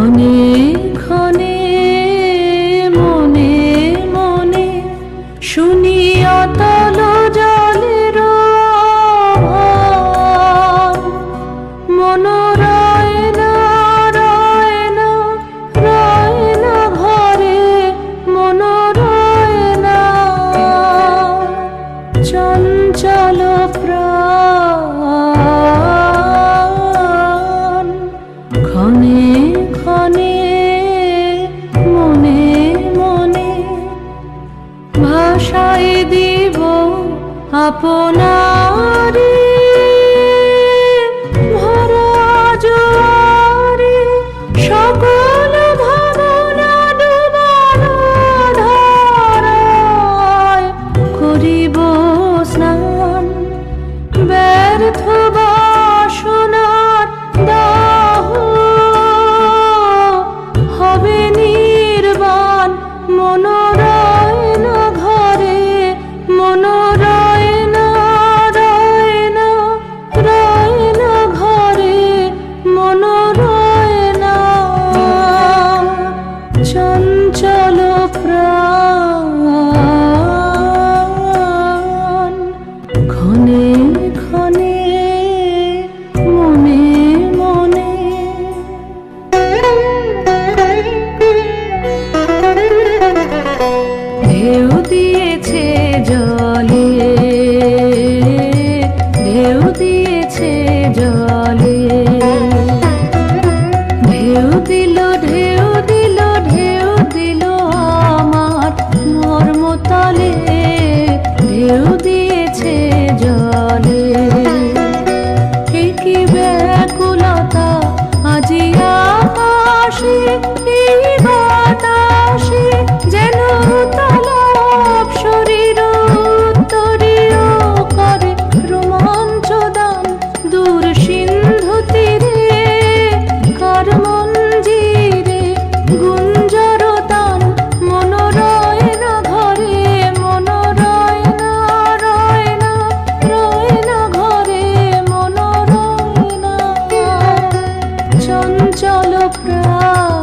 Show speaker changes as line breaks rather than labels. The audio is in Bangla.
ক্ষণে ক্ষণে মনে মনে শুনি অতল জলের আওয়াজ। মন রয় না রয় না রয় না ঘরে, মন রয় না। চঞ্চল প্রাণ ক্ষণে ক্ষণে মনে মনে ভাষায় দিব আপনারে। ভরা জোয়ারে সকল ভাবনা ডুবানো ধারায় করিব স্নান। ব্যর্থ বাসনার দাহ হবে নির্বাণ। মন রয় না ঘরে, মন রয় না রয় না রয় না ঘরে, মন রয় না। চঞ্চল প্রাণ ক্ষণে ক্ষণে মনে মনে। ঢেউ দিয়েছে জলে, ঢেউ দিয়েছে জলে। ঢেউ দিল ঢেউ দিল ঢেউ দিল আমার মর্মতলে। ঢেউ দিয়েছে জলে। কি ব্যাকুলতা আজি আকাশে, এই বাতাসে যেন তলব শরীর উত্তরীয় করে রোমাঞ্চ দান। দূর সিন্ধু তীরে কার মঞ্জিরে গুঞ্জর দান। মন রয় না ঘরে, মন রয় না রয় না রয় না ঘরে, মন রয় না। চঞ্চল প্রাণ